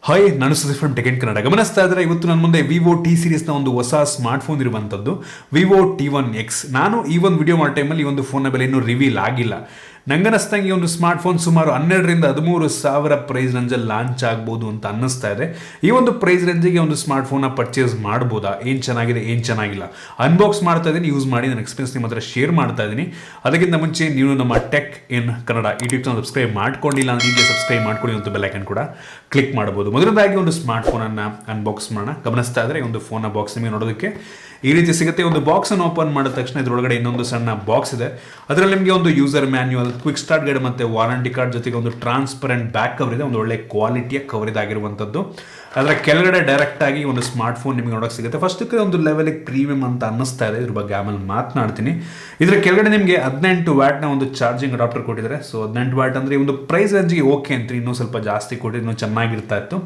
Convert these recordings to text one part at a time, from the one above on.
Hi, ನಾನು Sudeep from tech Kannada. ಗಮನಿಸ್ತಾ ಇದ್ರೆ ಇವತ್ತು ನನ್ನ ಮುಂದೆ ವಿವೋ ಟಿ ಸೀರೀಸ್ನ ಒಂದು ಹೊಸ ಸ್ಮಾರ್ಟ್ ಫೋನ್ ಇರುವಂಥದ್ದು ವಿವೋ T1X. ನಾನು ಈ ಒಂದು ವಿಡಿಯೋ ಮಾಡೋ ಟೈಮಲ್ಲಿ ಈ ಒಂದು ಫೋನ್ನ ಬೆಲೆ ಇನ್ನೂ ರಿವೀಲ್ ಆಗಿಲ್ಲ. ನಂಗನ್ನಿಸ್ದಂಗೆ ಈ ಒಂದು ಸ್ಮಾರ್ಟ್ ಫೋನ್ ಸುಮಾರು 12,000-13,000 ಪ್ರೈಸ್ ರೇಂಜಲ್ಲಿ ಲಾಂಚ್ ಆಗ್ಬೋದು ಅಂತ ಅನ್ನಿಸ್ತಾ ಇದೆ. ಈ ಒಂದು ಪ್ರೈಸ್ ರೇಂಜಿಗೆ ಒಂದು ಸ್ಮಾರ್ಟ್ ಫೋನ್ನ ಪರ್ಚೇಸ್ ಮಾಡ್ಬೋದಾ, ಏನು ಚೆನ್ನಾಗಿದೆ ಏನು ಚೆನ್ನಾಗಿಲ್ಲ, ಅನ್ಬಾಕ್ಸ್ ಮಾಡ್ತಾ ಇದ್ದೀನಿ, ಯೂಸ್ ಮಾಡಿ ನನ್ನ ಎಕ್ಸ್ಪೀರಿಯನ್ಸ್ ನಿಮ್ಮ ಹತ್ರ ಶೇರ್ ಮಾಡ್ತಾ ಇದ್ದೀನಿ. ಅದಕ್ಕಿಂತ ಮುಂಚೆ ನೀವು ನಮ್ಮ tech in Kannada YouTube channel subscribe ಮಾಡ್ಕೊಂಡಿಲ್ಲ ಅಂದ್ರೆ ಈಗಲೇ ಸಬ್ಸ್ಕ್ರೈಬ್ ಮಾಡ್ಕೊಳ್ಳಿ ಅಂತ ಬೆಲ್ ಐಕನ್ ಕೂಡ ಕ್ಲಿಕ್ ಮಾಡ್ಬೋದು. ಮೊದಲನೇದಾಗಿ ಒಂದು ಸ್ಮಾರ್ಟ್ ಫೋನನ್ನು ಅನ್ಬಾಕ್ಸ್ ಮಾಡೋಣ. ಗಮನಿಸ್ತಾ ಇದ್ರೆ ಈ ಒಂದು ಫೋನ್ನ ಬಾಕ್ಸ್ ನಿಮಗೆ ನೋಡೋದಕ್ಕೆ ಈ ರೀತಿ ಸಿಗುತ್ತೆ. ಒಂದು ಬಾಕ್ಸ್ ಅನ್ನು ಓಪನ್ ಮಾಡಿದ ತಕ್ಷಣ ಇದರೊಳಗಡೆ ಇನ್ನೊಂದು ಸಣ್ಣ ಬಾಕ್ಸ್ ಇದೆ. ಅದರಲ್ಲಿ ನಿಮಗೆ ಒಂದು user manual, quick start guide ಮತ್ತೆ ವಾರಂಟಿ ಕಾರ್ಡ್ ಜೊತೆಗೆ ಒಂದು ಟ್ರಾನ್ಸ್ಪರೆಂಟ್ ಬ್ಯಾಕ್ ಕವರ್ ಇದೆ. ಒಂದು ಒಳ್ಳೆ ಕ್ವಾಲಿಟಿಯ ಕವರ್ ಇದಾಗಿರುವಂಥದ್ದು. ಅದರ ಕೆಳಗಡೆ ಡೈರೆಕ್ಟ್ ಆಗಿ ಒಂದು ಸ್ಮಾರ್ಟ್ ಫೋನ್ ನಿಮಗೆ ನೋಡೋಕೆ ಸಿಗುತ್ತೆ. ಫಸ್ಟಕ್ಕೆ ಒಂದು ಲೆವೆಲಿಗೆ ಪ್ರೀಮಿಯಂ ಅಂತ ಅನ್ನಿಸ್ತಾ ಇದೆ. ಇದ್ರ ಬಗ್ಗೆ ಆಮೇಲೆ ಮಾತನಾಡ್ತೀನಿ. ಇದರ ಕೆಳಗಡೆ ನಿಮಗೆ 18 ವ್ಯಾಟ್ನ ಒಂದು ಚಾರ್ಜಿಂಗ್ ಅಡಾಪ್ಟರ್ ಕೊಟ್ಟಿದ್ದಾರೆ. ಸೊ 18 ವ್ಯಾಟ್ ಅಂದರೆ ಒಂದು ಪ್ರೈಸ್ ರೇಂಜಿಗೆ ಓಕೆ ಅಂತೀರಿ, ಇನ್ನೂ ಸ್ವಲ್ಪ ಜಾಸ್ತಿ ಕೊಟ್ಟಿದ್ರೆ ಇನ್ನೂ ಚೆನ್ನಾಗಿರ್ತಾ ಇತ್ತು.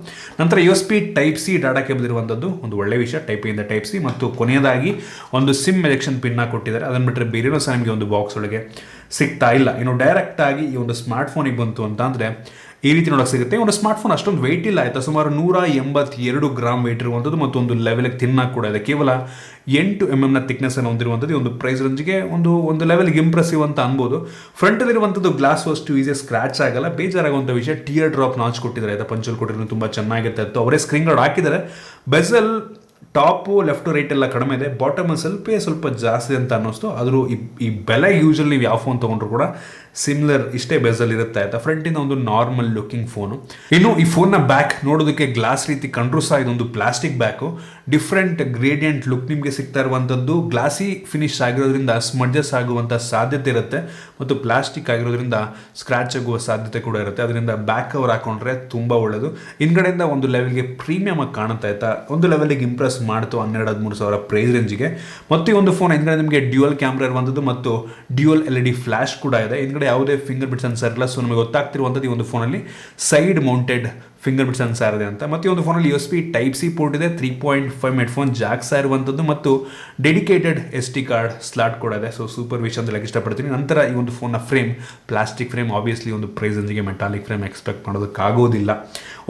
ನಂತರ USB Type C data cable ಇರುವಂಥದ್ದು ಒಂದು ಒಳ್ಳೆ ವಿಷಯ, Type A ಇಂದ Type C. ಮತ್ತು ಕೊನೆಯದಾಗಿ ಒಂದು ಸಿಮ್ ಎಜೆಕ್ಷನ್ ಪಿನ್ನ ಕೊಟ್ಟಿದ್ದಾರೆ. ಅದನ್ನು ಬಿಟ್ಟರೆ ಬೇರೆನೂ ಸಹ ನಿಮಗೆ ಒಂದು ಬಾಕ್ಸ್ ಒಳಗೆ ಸಿಗ್ತಾ ಇಲ್ಲ. ಇನ್ನು ಡೈರೆಕ್ಟ್ ಆಗಿ ಈ ಒಂದು ಸ್ಮಾರ್ಟ್ ಫೋನಿಗೆ ಬಂತು ಅಂತ ಅಂದರೆ ಈ ರೀತಿ ನೋಡೋಕೆ ಸಿಗುತ್ತೆ. ಒಂದು ಸ್ಮಾರ್ಟ್ ಫೋನ್ ಅಷ್ಟೊಂದು ವೆಯ್ಟ್ ಇಲ್ಲ ಆಯಿತಾ, ಸುಮಾರು 182 ಗ್ರಾಮ್ ವೆಯ್ಟ್ ಇರುವಂಥದ್ದು ಮತ್ತು ಒಂದು ಲೆವೆಲ್ಗೆ ತಿನ್ನಾಗಿ ಕೂಡ ಇದೆ. ಕೇವಲ 8 mm ಥಿಕ್ನೆಸ್ ಅನ್ನು ಹೊಂದಿರುವಂಥದ್ದು ಒಂದು ಪ್ರೈಸ್ ರೇಂಜ್ಗೆ ಒಂದು ಲೆವೆಲ್ಗೆ ಇಂಪ್ರೆಸಿವ್ ಅಂತ ಅನ್ಬೋದು. ಫ್ರಂಟಲ್ಲಿರುವಂಥದ್ದು ಗ್ಲಾಸ್ ಅಷ್ಟು ಈಸಿಯಾಗಿ ಸ್ಕ್ರಾಚ್ ಆಗಲ್ಲ. ಬೇಜಾರಾಗುವಂಥ ವಿಷಯ, ಟಿಯರ್ ಡ್ರಾಪ್ ನಾಚ್ ಕೊಟ್ಟಿದ್ದಾರೆ ಆಯಿತಾ, ಪಂಚಲ್ ಕೊಟ್ಟಿರೋದು ತುಂಬ ಚೆನ್ನಾಗಿರ್ತಾ ಇತ್ತು. ಅವರೇ ಸ್ಕ್ರೀನ್ ಗಾರ್ಡ್ ಹಾಕಿದ್ದಾರೆ. ಬೆಸಲ್ ಟಾಪು ಲೆಫ್ಟ್ ರೈಟ್ ಎಲ್ಲ ಕಡಿಮೆ ಇದೆ, ಬಾಟಮ್ ಸ್ವಲ್ಪ ಜಾಸ್ತಿ ಅಂತ ಅನ್ನಿಸ್ತು. ಆದರೂ ಈ ಬೆಲೆ ಯೂಶಲಿ ನೀವು ಯಾವ ಫೋನ್ ತೊಗೊಂಡ್ರು ಕೂಡ ಸಿಮಿಲರ್ ಇಷ್ಟೇ ಬೆಸಲ್ ಇರುತ್ತೆ ಆಯ್ತಾ. ಫ್ರಂಟಿಂದ ಒಂದು ನಾರ್ಮಲ್ ಲುಕಿಂಗ್ ಫೋನು. ಇನ್ನು ಈ ಫೋನ್ನ ಬ್ಯಾಕ್ ನೋಡೋದಕ್ಕೆ ಗ್ಲಾಸ್ ರೀತಿ ಕಂಡ್ರೂ ಸಹ ಇದೊಂದು plastic back. Different gradient look ನಿಮಗೆ ಸಿಗ್ತಾ ಇರುವಂಥದ್ದು. ಗ್ಲಾಸಿ ಫಿನಿಶ್ ಆಗಿರೋದ್ರಿಂದ ಸ್ಮಡ್ಜಸ್ ಆಗುವಂಥ ಸಾಧ್ಯತೆ ಇರುತ್ತೆ ಮತ್ತು ಪ್ಲಾಸ್ಟಿಕ್ ಆಗಿರೋದ್ರಿಂದ ಸ್ಕ್ರಾಚ್ ಆಗುವ ಸಾಧ್ಯತೆ ಕೂಡ ಇರುತ್ತೆ. ಅದರಿಂದ ಬ್ಯಾಕ್ ಕವರ್ ಹಾಕೊಂಡ್ರೆ ತುಂಬ ಒಳ್ಳೆಯದು. ಹಿಂದ್ಗಡೆಯಿಂದ ಒಂದು ಲೆವೆಲ್ಗೆ ಪ್ರೀಮಿಯಮ್ ಆಗಿ ಕಾಣುತ್ತೆ ಆಯ್ತಾ, ಒಂದು ಲೆವೆಲ್ಗೆ ಇಂಪ್ರೆಸ್ ಮಾಡ್ತು 12-13 ಸಾವಿರ ಪ್ರೈಸ್ ರೇಂಜಿಗೆ. ಮತ್ತು ಈ ಒಂದು ಫೋನ್ ಹಿಂದ್ಗಡೆ ನಿಮಗೆ ಡ್ಯುಯಲ್ ಕ್ಯಾಮ್ರಾ ಇರುವಂಥದ್ದು ಮತ್ತು ಡ್ಯುಯಲ್ LED ಫ್ಲಾಶ್ ಕೂಡ ಇದೆ. ಹಿಂದ್ಗಡೆ ಯಾವುದೇ ಫಿಂಗರ್ ಪ್ರಿಂಟ್ ಸೆನ್ಸರ್ ಇಲ್ಲ. ಸೊ ನಮಗೆ ಗೊತ್ತಾಗ್ತಿರುವಂಥದ್ದು ಈ ಒಂದು ಫೋನಲ್ಲಿ side mounted finger print sensor ಇದೆ ಅಂತ. ಮತ್ತು ಈ ಒಂದು ಫೋನಲ್ಲಿ USB Type C ಪೋರ್ಟ್ ಇದೆ, 3.5 ಹೆಡ್ಫೋನ್ ಜಾಕ್ಸ್ ಇರುವಂಥದ್ದು ಮತ್ತು ಡೆಡಿಕೇಟೆಡ್ SD ಕಾರ್ಡ್ ಸ್ಲಾಟ್ ಕೂಡ ಇದೆ. ಸೊ ಸೂಪರ್ ವಿಷಯ ಅಂತ ಹೇಳಕ್ಕೆ ಇಷ್ಟಪಡ್ತೀನಿ. ನಂತರ ಈ ಒಂದು ಫೋನ್ನ ಫ್ರೇಮ್ ಪ್ಲಾಸ್ಟಿಕ್ ಫ್ರೇಮ್, ಆಬ್ವಿಯಸ್ಲಿ ಒಂದು ಪ್ರೈಸ್ ರೇಂಜಿಗೆ ಮೆಟಾಲಿಕ್ ಫ್ರೇಮ್ ಎಕ್ಸ್ಪೆಕ್ಟ್ ಮಾಡೋದಕ್ಕಾಗೋದಿಲ್ಲ.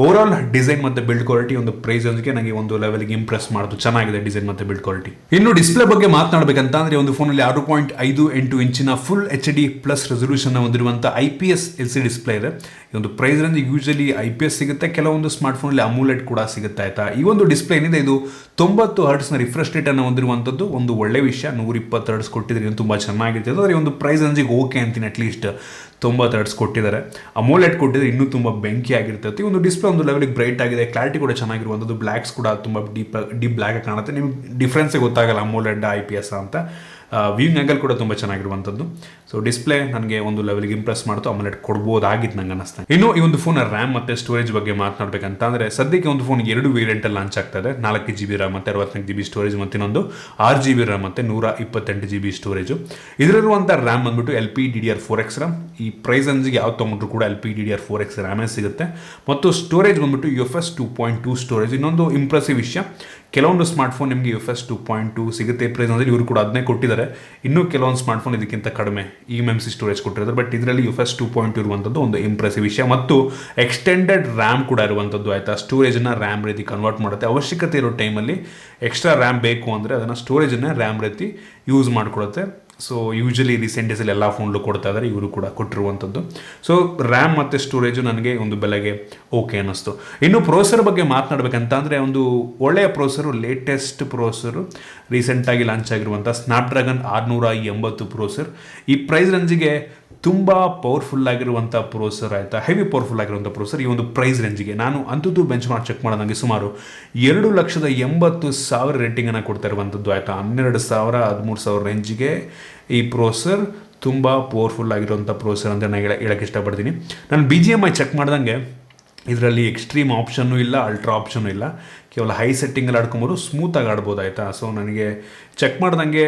ಓವರಾಲ್ ಡಿಸೈನ್ ಮತ್ತು ಬಿಲ್ಡ್ ಕ್ವಾಲಿಟಿ ಒಂದು ಪ್ರೈಸ್ ರೇಂಜ್ಗೆ ನನಗೆ ಒಂದು ಲೆವೆಲ್ಗೆ ಇಂಪ್ರೆಸ್ ಮಾಡೋದು ಚೆನ್ನಾಗಿದೆ ಡಿಸೈನ್ ಮತ್ತು ಬಿಲ್ಡ್ ಕ್ವಾಲಿಟಿ. ಇನ್ನು ಡಿಸ್ಪ್ಲೇ ಬಗ್ಗೆ ಮಾತನಾಡಬೇಕಂತ ಅಂದರೆ ಒಂದು ಫೋನಲ್ಲಿ 6.58 ಇಂಚಿನ ಫುಲ್ HD ಪ್ಲಸ್ ರೆಸೊಲ್ಯೂಷನ್ ಹೊಂದಿರುವಂಥ IPS LCD ಡಿಸ್ಪ್ಲೇ ಇದೆ. ಈ ಒಂದು ಪ್ರೈಸ್ ರೇಂಜ್ ಯೂಶಲಿ IPS ಸಿಗುತ್ತೆ, ಕೆಲವೊಂದು ಸ್ಮಾರ್ಟ್ ಫೋನಲ್ಲಿ ಅಮೂಲೆಟ್ ಕೂಡ ಸಿಗುತ್ತೆ ಆಯ್ತಾ. ಈ ಒಂದು ಡಿಸ್ಪ್ಲೇ ಏನಿದೆ ಇದು 90 ಹರ್ಟ್ಸ್ನ ರಿಫ್ರೆಶ್ ರೇಟ್ ಅನ್ನು ಹೊಂದಿರುವಂಥದ್ದು ಒಂದು ಒಳ್ಳೆ ವಿಷಯ. 120 ಹರ್ಟ್ಸ್ ಕೊಟ್ಟಿದ್ರೆ ತುಂಬ ಚೆನ್ನಾಗಿರ್ತದೆ. ಆದರೆ ಒಂದು ಪ್ರೈಸ್ ರೇಂಜಿಗೆ ಓಕೆ ಅಂತೀನಿ. ಅಟ್ಲೀಸ್ಟ್ 90 ಹರ್ಟ್ಸ್ ಕೊಟ್ಟಿದ್ದಾರೆ, ಅಮೋಲೆಟ್ ಕೊಟ್ಟಿದ್ರೆ ಇನ್ನೂ ತುಂಬ ಬೆಂಕಿ ಆಗಿರ್ತೈತಿ. ಒಂದು ಡಿಸ್ಪ್ಲೇ ಒಂದು ಲೆವೆಲ್ಗೆ ಬ್ರೈಟ್ ಆಗಿದೆ, ಕ್ಲಾರಿಟಿ ಕೂಡ ಚೆನ್ನಾಗಿರುವಂಥದ್ದು. ಬ್ಲ್ಯಾಕ್ಸ್ ಕೂಡ ತುಂಬ ಡೀಪ್ ಬ್ಲ್ಯಾಕ್ ಕಾಣುತ್ತೆ. ನಿಮ್ಗೆ ಡಿಫ್ರೆನ್ಸೇ ಗೊತ್ತಾಗಲ್ಲ ಅಮೋಲೆಡ್ IPS ಅಂತ. ವ್ಯೂಯಿಂಗ್ ಆ್ಯಂಗಲ್ ಕೂಡ ತುಂಬ ಚೆನ್ನಾಗಿರುವಂಥದ್ದು. ಸೊ ಡಿಸ್ಪ್ಲೇ ನನಗೆ ಒಂದು ಲೆವೆಲ್ಗೆ ಇಂಪ್ರೆಸ್ ಮಾಡ್ತು, ಅಮೋಲೆಟ್ ಕೊಡ್ಬೋದಾಗಿತ್ತು ನಂಗೆ ಅನ್ನಿಸ್ತಾ. ಇನ್ನು ಈ ಒಂದು ಫೋನ್ ರ್ಯಾಮ್ ಮತ್ತು ಸ್ಟೋರೇಜ್ ಬಗ್ಗೆ ಮಾತನಾಡಬೇಕಂತ ಅಂದರೆ ಸದ್ಯಕ್ಕೆ ಒಂದು ಫೋನ್ 2 ವೇರಿಯಂಟಲ್ಲಿ ಲಾಂಚ್ ಆಗ್ತಾ ಇದೆ. 4 GB ರ್ಯಾಮ್ ಮತ್ತು 64 GB ಸ್ಟೋರೇಜ್ ಮತ್ತು ಇನ್ನೊಂದು 6 GB ರ್ಯಾಮ್ ಮತ್ತು 128 GB ಸ್ಟೋರೇಜು. ಇದರಲ್ಲಿರುವಂಥ ರ್ಯಾಮ್ ಬಂದ್ಬಿಟ್ಟು LPDDR4X ರ್ಯಾಮ್. ಈ ಪ್ರೈಸ್ ರೇಂಜಿಗೆ ಯಾವ್ದು ತೊಗೊಂಡ್ರು ಕೂಡ LPDDR4X ರ್ಯಾಮೇ ಸಿಗುತ್ತೆ. ಮತ್ತು ಸ್ಟೋರೇಜ್ ಬಂದ್ಬಿಟ್ಟು UFS 2.2 ಸ್ಟೋರೇಜ್. ಇನ್ನೊಂದು ಇಂಪ್ರೆಸಿವ್ ವಿಷಯ, ಕೆಲವೊಂದು ಸ್ಮಾರ್ಟ್ಫೋನ್ ನಿಮಗೆ UFS 2.2 ಸಿಗುತ್ತೆ ಪ್ರೈಸ್ ಅಂದರೆ, ಇವರು ಕೂಡ ಅದನ್ನೇ ಕೊಟ್ಟಿದ್ದಾರೆ. ಇನ್ನೂ ಕೆಲವೊಂದು ಸ್ಮಾರ್ಟ್ಫೋನ್ ಇದಕ್ಕಿಂತ ಕಡಿಮೆ eMMC ಸ್ಟೋರೇಜ್ ಕೊಟ್ಟಿರೋದು. ಬಟ್ ಇದರಲ್ಲಿ UFS 2.2 ಇರುವಂಥದ್ದು ಒಂದು ಇಂಪ್ರೆಸಿವ್ ವಿಷಯ. ಮತ್ತು ಎಕ್ಸ್ಟೆಂಡೆಡ್ ರ್ಯಾಮ್ ಕೂಡ ಇರುವಂಥದ್ದು ಆಯಿತಾ. ಸ್ಟೋರೇಜನ್ನು ರ್ಯಾಮ್ ರೀತಿ ಕನ್ವರ್ಟ್ ಮಾಡುತ್ತೆ. ಅವಶ್ಯಕತೆ ಇರೋ ಟೈಮಲ್ಲಿ ಎಕ್ಸ್ಟ್ರಾ ರ್ಯಾಮ್ ಬೇಕು ಅಂದರೆ ಅದನ್ನು ಸ್ಟೋರೇಜನ್ನು ರ್ಯಾಮ್ ರೀತಿ ಯೂಸ್ ಮಾಡಿಕೊಡುತ್ತೆ. ಸೊ ಯೂಶಲಿ ರೀಸೆಂಟ್ ಡೇಸಲ್ಲಿ ಎಲ್ಲ ಫೋನ್ಲು ಕೊಡ್ತಾ ಇದ್ದಾರೆ, ಇವರು ಕೂಡ ಕೊಟ್ಟಿರುವಂಥದ್ದು. ಸೊ ರ್ಯಾಮ್ ಮತ್ತು ಸ್ಟೋರೇಜು ನನಗೆ ಒಂದು ಬೆಲೆಗೆ ಓಕೆ ಅನ್ನಿಸ್ತು. ಇನ್ನು ಪ್ರೊಸೆಸರ್ ಬಗ್ಗೆ ಮಾತನಾಡಬೇಕಂತ ಅಂದರೆ ಒಂದು ಒಳ್ಳೆಯ ಪ್ರೊಸೆಸರು, ಲೇಟೆಸ್ಟ್ ಪ್ರೊಸೆಸರು, ರೀಸೆಂಟಾಗಿ ಲಾಂಚ್ ಆಗಿರುವಂಥ ಸ್ನ್ಯಾಪ್ಡ್ರ್ಯಾಗನ್ 680 ಪ್ರೊಸೆಸರ್. ಈ ಪ್ರೈಸ್ ರೇಂಜಿಗೆ ತುಂಬ ಪವರ್ಫುಲ್ ಆಗಿರುವಂಥ ಪ್ರೊಸೆಸರ್ ಆಯಿತಾ, ಹೆವಿ ಪವರ್ಫುಲ್ ಆಗಿರುವಂಥ ಪ್ರೊಸೆಸರ್. ಈ ಒಂದು ಪ್ರೈಸ್ ರೇಂಜಿಗೆ ನಾನು AnTuTu Benchmark ಚೆಕ್ ಮಾಡೋದಂಗೆ ಸುಮಾರು 2,80,000 ರೇಟಿಂಗನ್ನು ಕೊಡ್ತಾ ಇರುವಂಥದ್ದು ಆಯಿತಾ. 12,000-13,000 ರೇಂಜಿಗೆ ಈ ಪ್ರೊಸೆಸರ್ ತುಂಬ ಪವರ್ಫುಲ್ ಆಗಿರುವಂಥ ಪ್ರೊಸೆಸರ್ ಅಂತ ನಾನು ಹೇಳಕ್ಕೆ ಇಷ್ಟಪಡ್ತೀನಿ. ನಾನು BGMI ಚೆಕ್ ಮಾಡ್ದಂಗೆ ಇದರಲ್ಲಿ ಎಕ್ಸ್ಟ್ರೀಮ್ ಆಪ್ಷನ್ನು ಇಲ್ಲ, ಅಲ್ಟ್ರಾ ಆಪ್ಷನ್ನು ಇಲ್ಲ. ಕೇವಲ ಹೈ ಸೆಟ್ಟಿಂಗಲ್ಲಿ ಆಡ್ಕೊಂಬೋದು, ಸ್ಮೂತಾಗಿ ಆಡ್ಬೋದು ಆಯಿತಾ. ಸೊ ನನಗೆ ಚೆಕ್ ಮಾಡ್ದಂಗೆ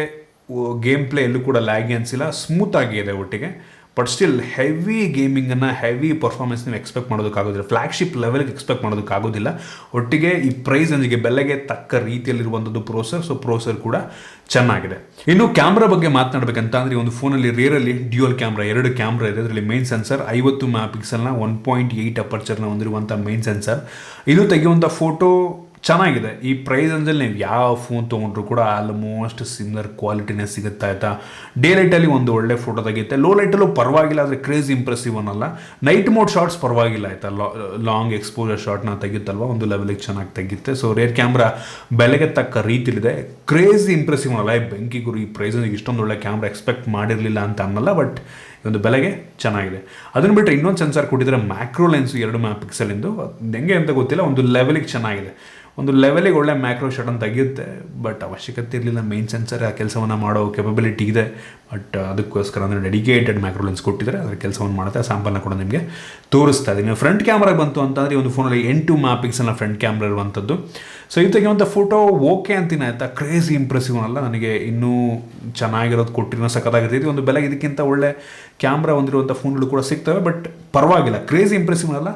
ಗೇಮ್ ಪ್ಲೇ ಎಲ್ಲೂ ಕೂಡ ಲ್ಯಾಗಿ ಅನಿಸಿಲ್ಲ, ಸ್ಮೂತಾಗಿ ಇದೆ ಒಟ್ಟಿಗೆ. ಬಟ್ ಸ್ಟಿಲ್ ಹೆವಿ ಗೇಮಿಂಗನ್ನು ಹೆವಿ ಪರ್ಫಾರ್ಮೆನ್ಸ್ ನೀವು ಎಕ್ಸ್ಪೆಕ್ಟ್ ಮಾಡೋದಕ್ಕಾಗೋದಿಲ್ಲ, ಫ್ಲಾಗ್ಶಿಪ್ ಲೆವೆಲ್ಗೆ ಎಕ್ಸ್ಪೆಕ್ಟ್ ಮಾಡೋದಕ್ಕಾಗೋದಿಲ್ಲ. ಒಟ್ಟಿಗೆ ಈ ಪ್ರೈಸ್ ರೇಂಜ್ಗೆ ಬೆಲೆಗೆ ತಕ್ಕ ರೀತಿಯಲ್ಲಿರುವಂಥದ್ದು ಪ್ರೋಸೆಸರ್, ಸೊ ಪ್ರೋಸೆಸರ್ ಕೂಡ ಚೆನ್ನಾಗಿದೆ. ಇನ್ನು ಕ್ಯಾಮ್ರಾ ಬಗ್ಗೆ ಮಾತನಾಡಬೇಕಂತ ಅಂದರೆ ಒಂದು ಫೋನಲ್ಲಿ ರಿಯರಲ್ಲಿ ಡ್ಯೂಯಲ್ ಕ್ಯಾಮ್ರಾ, 2 ಕ್ಯಾಮ್ರಾ ಇದೆ. ಅದರಲ್ಲಿ ಮೇನ್ ಸೆನ್ಸರ್ 50 ಮೆಗಾಪಿಕ್ಸೆಲ್ನ 1.8 ಅಪರ್ಚರ್ನ ಹೊಂದಿರುವಂಥ ಮೇನ್ ಸೆನ್ಸರ್. ಇದು ತೆಗೆಯುವಂಥ ಫೋಟೋ ಚೆನ್ನಾಗಿದೆ. ಈ ಪ್ರೈಸ್ ರೇಂಜಲ್ಲಿ ನೀವು ಯಾವ ಫೋನ್ ತೊಗೊಂಡ್ರು ಕೂಡ ಆಲ್ಮೋಸ್ಟ್ ಸಿಮಿಲರ್ ಕ್ವಾಲಿಟಿನೇ ಸಿಗುತ್ತಾ ಆಯಿತಾ. ಡೇ ಲೈಟಲ್ಲಿ ಒಂದು ಒಳ್ಳೆ ಫೋಟೋ ತೆಗೆಯುತ್ತೆ, ಲೋ ಲೈಟಲ್ಲೂ ಪರವಾಗಿಲ್ಲ, ಆದರೆ ಕ್ರೇಜ್ ಇಂಪ್ರೆಸಿವ್ ಅನ್ನಲ್ಲ. ನೈಟ್ ಮೋಡ್ ಶಾರ್ಟ್ಸ್ ಪರವಾಗಿಲ್ಲ ಆಯಿತಾ, ಲಾಂಗ್ ಎಕ್ಸ್ಪೋಜರ್ ಶಾರ್ಟ್ನ ತೆಗೆಯುತ್ತಲ್ವ, ಒಂದು ಲೆವೆಲಿಗೆ ಚೆನ್ನಾಗಿ ತೆಗೆಯುತ್ತೆ. ಸೊ ರೇರ್ ಕ್ಯಾಮ್ರಾ ಬೆಲೆಗೆ ತಕ್ಕ ರೀತಿಲಿದೆ, ಕ್ರೇಜ್ ಇಂಪ್ರೆಸಿವ್ ಅನ್ನಲ್ಲ. ಬೆಂಕಿ ಗುರು, ಈ ಪ್ರೈಸ್ ರೇಂಜಿಗೆ ಇಷ್ಟೊಂದು ಒಳ್ಳೆ ಕ್ಯಾಮ್ರಾ ಎಕ್ಸ್ಪೆಕ್ಟ್ ಮಾಡಿರಲಿಲ್ಲ ಅಂತ ಅನ್ನಲ್ಲ, ಬಟ್ ಒಂದು ಬೆಲೆಗೆ ಚೆನ್ನಾಗಿದೆ. ಅದನ್ನು ಬಿಟ್ಟರೆ ಇನ್ನೊಂದು ಸೆನ್ಸರ್ ಕೊಟ್ಟಿದ್ದಾರೆ, ಮ್ಯಾಕ್ರೋ ಲೆನ್ಸು 2 ಮೆಗಾಪಿಕ್ಸೆಲಿಂದು. ಹೆಂಗೆ ಅಂತ ಗೊತ್ತಿಲ್ಲ, ಒಂದು ಲೆವೆಲಿಗೆ ಚೆನ್ನಾಗಿದೆ, ಒಂದು ಲೆವೆಲಿಗೆ ಒಳ್ಳೆ ಮ್ಯಾಕ್ರೋ ಶಾಟನ್ನು ತೆಗೆಯುತ್ತೆ. ಬಟ್ ಅವಶ್ಯಕತೆ ಇರಲಿಲ್ಲ, ಮೇನ್ ಸೆನ್ಸರ್ ಆ ಕೆಲಸವನ್ನು ಮಾಡೋ ಕೆಪಬಿಲಿಟಿ ಇದೆ. ಬಟ್ ಅದಕ್ಕೋಸ್ಕರ ಅಂದರೆ ಡೆಡಿಕೇಟೆಡ್ ಮ್ಯಾಕ್ರೋ ಲೆನ್ಸ್ ಕೊಟ್ಟಿದ್ದಾರೆ, ಅದರ ಕೆಲಸವನ್ನು ಮಾಡುತ್ತೆ. ಸ್ಯಾಂಪಲ್ನ ಕೂಡ ನಿಮಗೆ ತೋರಿಸ್ತಾ ಇದ್ದೀನಿ. ಫ್ರಂಟ್ ಕ್ಯಾಮ್ರಾಗೆ ಬಂತು ಅಂತಂದರೆ ಒಂದು ಫೋನಲ್ಲಿ 8 ಮೆಗಾಪಿಕ್ಸೆಲ್ನ ಫ್ರಂಟ್ ಕ್ಯಾಮ್ರಾ ಇರುವಂಥದ್ದು. ಸೊ ಇದು ತೆಗೆಯುವಂಥ ಫೋಟೋ ಓಕೆ ಅಂತೀನಿ ಆಯಿತಾ, ಕ್ರೇಜಿ ಇಂಪ್ರೆಸಿವ್ ಅಲ್ಲ, ನನಗೆ ಇನ್ನೂ ಚೆನ್ನಾಗಿರೋದು ಕೊಟ್ಟಿರೋ ಸಖತ್ತಾಗಿರ್ತೈತಿ. ಒಂದು ಬೆಲೆಗೆ ಇದಕ್ಕಿಂತ ಒಳ್ಳೆ ಕ್ಯಾಮ್ರಾ ಹೊಂದಿರುವಂಥ ಫೋನ್ಗಳು ಕೂಡ ಸಿಗ್ತವೆ, ಬಟ್ ಪರವಾಗಿಲ್ಲ, ಕ್ರೇಜಿ ಇಂಪ್ರೆಸಿವ್ ಅಲ್ಲ.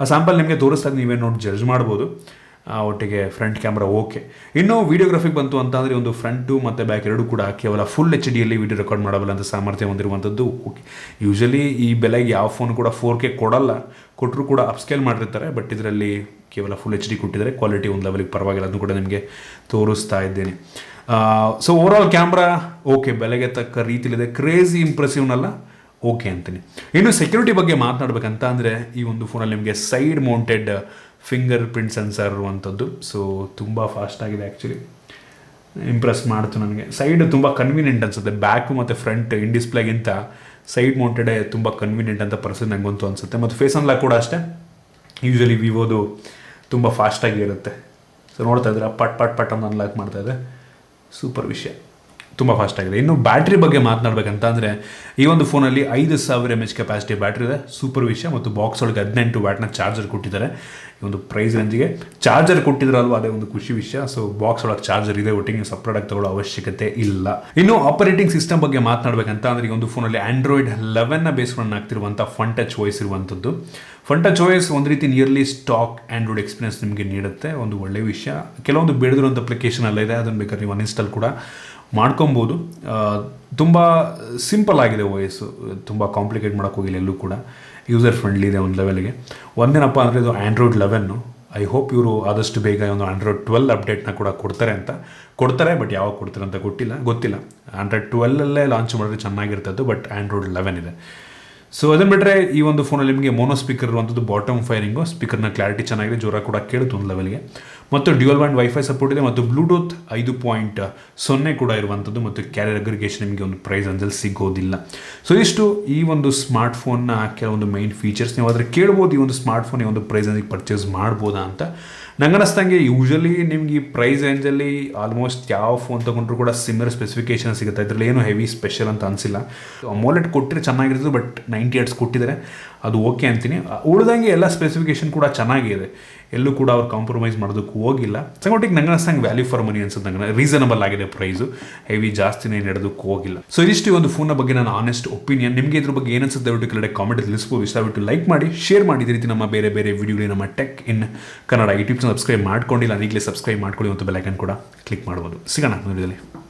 ಆ ಸ್ಯಾಂಪಲ್ ನಿಮಗೆ ತೋರಿಸ್ತಾ ನೀವೇ ನೋಡಿ ಜಡ್ಜ್ ಮಾಡ್ಬೋದು. ಒಟ್ಟಿಗೆ ಫ್ರಂಟ್ ಕ್ಯಾಮ್ರಾ ಓಕೆ. ಇನ್ನು ವೀಡಿಯೋಗ್ರಫಿಗೆ ಬಂತು ಅಂತಂದರೆ ಒಂದು ಫ್ರಂಟು ಮತ್ತು ಬ್ಯಾಕ್ ಎರಡೂ ಕೂಡ ಕೇವಲ ಫುಲ್ HD ವಿಡಿಯೋ ರೆಕಾರ್ಡ್ ಮಾಡಬಲ್ಲ ಅಂತ ಸಾಮರ್ಥ್ಯ ಹೊಂದಿರುವಂಥದ್ದು ಓಕೆ. ಯೂಶಲಿ ಈ ಬೆಲೆಗೆ ಯಾವ ಫೋನ್ ಕೂಡ 4K ಕೊಡಲ್ಲ, ಕೊಟ್ಟರು ಕೂಡ ಅಪ್ಸ್ಕೇಲ್ ಮಾಡಿರ್ತಾರೆ. ಬಟ್ ಇದರಲ್ಲಿ ಕೇವಲ ಫುಲ್ HD ಕೊಟ್ಟಿದ್ದಾರೆ, ಕ್ವಾಲಿಟಿ ಒಂದು ಲೆವೆಲಿಗೆ ಪರವಾಗಿಲ್ಲ, ಅದನ್ನು ಕೂಡ ನಿಮಗೆ ತೋರಿಸ್ತಾ ಇದ್ದೇನೆ. ಸೊ ಓವರಾಲ್ ಕ್ಯಾಮ್ರಾ ಓಕೆ, ಬೆಲೆಗೆ ತಕ್ಕ ರೀತಿಲಿದೆ, ಕ್ರೇಜಿ ಇಂಪ್ರೆಸಿವ್ನಲ್ಲ, ಓಕೆ ಅಂತೀನಿ. ಇನ್ನು ಸೆಕ್ಯೂರಿಟಿ ಬಗ್ಗೆ ಮಾತನಾಡಬೇಕಂತ ಅಂದರೆ ಈ ಒಂದು ಫೋನಲ್ಲಿ ನಿಮಗೆ side mounted finger print sensor ಇರುವಂಥದ್ದು. ಸೊ ತುಂಬ ಫಾಸ್ಟ್ ಆಗಿದೆ, ಆ್ಯಕ್ಚುಲಿ ಇಂಪ್ರೆಸ್ ಮಾಡ್ತು ನನಗೆ. ಸೈಡ್ ತುಂಬ ಕನ್ವೀನಿಯೆಂಟ್ ಅನಿಸುತ್ತೆ, ಬ್ಯಾಕು ಮತ್ತು ಫ್ರಂಟ್ ಇನ್ ಡಿಸ್ಪ್ಲೇಗಿಂತ ಸೈಡ್ ಮೌಂಟೆಡೇ ತುಂಬ ಕನ್ವೀನಿಯೆಂಟ್ ಅಂತ ಪರ್ಸನ್ ನನಗಂತೂ ಅನಿಸುತ್ತೆ. ಮತ್ತು ಫೇಸ್ ಅನ್ಲಾಕ್ ಕೂಡ ಅಷ್ಟೇ, ಯೂಶಲಿ ವಿವೋದು ತುಂಬ ಫಾಸ್ಟಾಗಿ ಇರುತ್ತೆ. ಸೊ ನೋಡ್ತಾ ಇದ್ರೆ ಪಟ್ ಪಟ್ ಪಟ್ ಅಂತ ಅನ್ಲಾಕ್ ಮಾಡ್ತಾ ಇದೆ, ಸೂಪರ್ ವಿಷಯ, ತುಂಬ ಫಾಸ್ಟ್ ಆಗಿದೆ. ಇನ್ನು ಬ್ಯಾಟ್ರಿ ಬಗ್ಗೆ ಮಾತನಾಡಬೇಕಂತ ಅಂದರೆ ಈ ಒಂದು ಫೋನಲ್ಲಿ 5000 mAh ಕೆಪಾಸಿಟಿ ಬ್ಯಾಟ್ರಿ ಇದೆ, ಸೂಪರ್ ವಿಷಯ. ಮತ್ತು ಬಾಕ್ಸ್ ಒಳಗೆ 18 ವ್ಯಾಟ್ನ ಚಾರ್ಜರ್ ಕೊಟ್ಟಿದ್ದಾರೆ. ಈ ಒಂದು ಪ್ರೈಸ್ ರೇಂಜಿಗೆ ಚಾರ್ಜರ್ ಕೊಟ್ಟಿದ್ರಲ್ವ, ಅದೇ ಒಂದು ಖುಷಿ ವಿಷಯ. ಸೊ ಬಾಕ್ಸ್ ಒಳಗೆ ಚಾರ್ಜರ್ ಇದೆ, ಒಟ್ಟಿಗೆ ನೀವು ಸಪ್ರೇಟಾಗಿ ತಗೊಳ್ಳೋ ಅವಶ್ಯಕತೆ ಇಲ್ಲ. ಇನ್ನು ಆಪರೇಟಿಂಗ್ ಸಿಸ್ಟಮ್ ಬಗ್ಗೆ ಮಾತನಾಡಬೇಕಂತ ಅಂದರೆ ಈ ಒಂದು ಫೋನಲ್ಲಿ Android 11ನ ಬೇಸ್ ರನ್ ಆಗ್ತಿರುವಂಥ ಫನ್ ಟಚ್ ವಾಯ್ಸ್ ಇರುವಂಥದ್ದು. ಫನ್ ಟಚ್ ವಾಯ್ಸ್ ಒಂದು ರೀತಿ ನಿಯರ್ಲಿ ಸ್ಟಾಕ್ ಆ್ಯಂಡ್ರಾಯ್ಡ್ ಎಕ್ಸ್ಪೀರಿಯನ್ಸ್ ನಿಮಗೆ ನೀಡುತ್ತೆ, ಒಂದು ಒಳ್ಳೆಯ ವಿಷಯ. ಕೆಲವೊಂದು ಬೇಡದಿರುವಂಥ ಅಪ್ಲಿಕೇಶನ್ ಎಲ್ಲ ಇದೆ, ಅದನ್ನು ಬೇಕಾದ್ರೆ ನೀವು ಅನ್ಇನ್ಸ್ಟಾಲ್ ಕೂಡ ಮಾಡ್ಕೊಬೋದು. ತುಂಬ ಸಿಂಪಲ್ ಆಗಿದೆ ವಾಯ್ಸು, ತುಂಬ ಕಾಂಪ್ಲಿಕೇಟ್ ಮಾಡೋಕ್ಕೆ ಹೋಗಿಲ್ಲ, ಎಲ್ಲೂ ಕೂಡ ಯೂಸರ್ ಫ್ರೆಂಡ್ಲಿ ಇದೆ ಒಂದು ಲೆವೆಲ್ಗೆ. ಒಂದೇನಪ್ಪ ಅಂದರೆ ಇದು Android 11. ಐ ಹೋಪ್ ಇವರು ಆದಷ್ಟು ಬೇಗ ಒಂದು Android 12 ಅಪ್ಡೇಟ್ನ ಕೂಡ ಕೊಡ್ತಾರೆ. ಬಟ್ ಯಾವಾಗ ಕೊಡ್ತಾರೆ ಅಂತ ಗೊತ್ತಿಲ್ಲ. Android 12ಅಲ್ಲೇ ಲಾಂಚ್ ಮಾಡಿದ್ರೆ ಚೆನ್ನಾಗಿರ್ತದ್ದು, ಬಟ್ Android 11 ಇದೆ. ಸೊ ಅದನ್ನು ಬಿಟ್ಟರೆ ಈ ಒಂದು ಫೋನಲ್ಲಿ ನಿಮಗೆ ಮೋನೋ ಸ್ಪೀಕರ್ ಇರುವಂಥದ್ದು, ಬಾಟಮ್ ಫೈರಿಂಗು, ಸ್ಪೀಕರ್ನ ಕ್ಲಾರಿಟಿ ಚೆನ್ನಾಗಿದೆ, ಜೋರ ಕೂಡ ಕೇಳುತ್ತೆ ಒಂದು ಲೆವೆಲ್ಗೆ. ಮತ್ತು ಡ್ಯುಯಲ್ ಬ್ಯಾಂಡ್ ವೈಫೈ ಸಪೋರ್ಟ್ ಇದೆ, ಮತ್ತು ಬ್ಲೂಟೂತ್ 5.0 ಕೂಡ ಇರುವಂಥದ್ದು, ಮತ್ತು ಕ್ಯಾರಿಯರ್ ಅಗ್ರಿಗೇಷನ್ ನಿಮಗೆ ಒಂದು ಪ್ರೈಸ್ ರೇಂಜಲ್ಲಿ ಸಿಗೋದಿಲ್ಲ. ಸೊ ಇಷ್ಟು ಈ ಒಂದು ಸ್ಮಾರ್ಟ್ಫೋನ್ನ ಕೆಲವೊಂದು ಮೈನ್ ಫೀಚರ್ಸ್. ನೀವು ಆದರೆ ಕೇಳ್ಬೋದು, ಈ ಒಂದು ಸ್ಮಾರ್ಟ್ಫೋನ್ ಈ ಒಂದು ಪ್ರೈಸ್ ರೇಂಜಿಗೆ ಪರ್ಚೇಸ್ ಮಾಡ್ಬೋದಾ ಅಂತ. ನಂಗೆ ಅನ್ನಿಸ್ದಂಗೆ ಯೂಶಲಿ ನಿಮ್ಗೆ ಈ ಪ್ರೈಸ್ ರೇಂಜಲ್ಲಿ ಆಲ್ಮೋಸ್ಟ್ ಯಾವ ಫೋನ್ ತೊಗೊಂಡ್ರು ಕೂಡ ಸಿಮಿಲರ್ ಸ್ಪೆಸಿಫಿಕೇಶನ್ ಸಿಗುತ್ತೆ, ಇದರಲ್ಲಿ ಏನು ಹೆವಿ ಸ್ಪೆಷಲ್ ಅಂತ ಅನಿಸಿಲ್ಲ. AMOLED ಕೊಟ್ಟರೆ ಚೆನ್ನಾಗಿರ್ತದೆ, ಬಟ್ 90 Hz ಕೊಟ್ಟಿದ್ದಾರೆ, ಅದು ಓಕೆ ಅಂತೀನಿ. ಉಳಿದಂಗೆ ಎಲ್ಲ ಸ್ಪೆಸಿಫಿಕೇಶನ್ ಕೂಡ ಚೆನ್ನಾಗಿದೆ, ಎಲ್ಲೂ ಕೂಡ ಅವ್ರು ಕಾಂಪ್ರಮೈಸ್ ಮಾಡೋದಕ್ಕೂ ಹೋಗಿಲ್ಲ. ಸಂಗೊಟ್ಟಿಗೆ ನಂಗೆ ಅನ್ನಿಸ್ದಂಗೆ ವ್ಯಾಲ್ಯೂ ಫಾರ್ ಮನಿ ಅನ್ಸುತ್ತೆ, ನಂಗೆ ರೀಸನಬಲ್ ಆಗಿದೆ ಪ್ರೈಸು, ಹೆವಿ ಜಾಸ್ತಿನೇ ನಡೆದಕ್ಕೂ ಹೋಗಿಲ್ಲ. ಸೊ ಇದಿಷ್ಟು ಒಂದು ಫೋನ್ನ ಬಗ್ಗೆ ನನ್ನ ಆನೆಸ್ಟ್ ಒಪಿನಿಯನ್. ನಿಮಗೆ ಇದ್ರ ಬಗ್ಗೆ ಏನನ್ಸುತ್ತೆ ದಯವಿಟ್ಟು ಕೆಳಗಡೆ ಕಾಮೆಂಟ್ ತಿಳಿಸ್ಬೋದು. ಇಷ್ಟವಿಟ್ಟು ಲೈಕ್ ಮಾಡಿ, ಶೇರ್ ಮಾಡಿ. ಇದೇ ರೀತಿ ನಮ್ಮ ಬೇರೆ ವಿಡಿಯೋಲಿ ನಮ್ಮ tech in Kannada YouTube subscribe ಮಾಡ್ಕೊಂಡಿಲ್ಲ, ಈಗಲೇ ಸಬ್ಸ್ಕ್ರೈಬ್ ಮಾಡ್ಕೊಳ್ಳಿ, ಮತ್ತು ಬೆಲ್ ಐಕಾನ್ ಕೂಡ ಕ್ಲಿಕ್ ಮಾಡ್ಬೋದು. ಸಿಗೋಣ ಮುಂದಿನ ವಿಡಿಯೋದಲ್ಲಿ.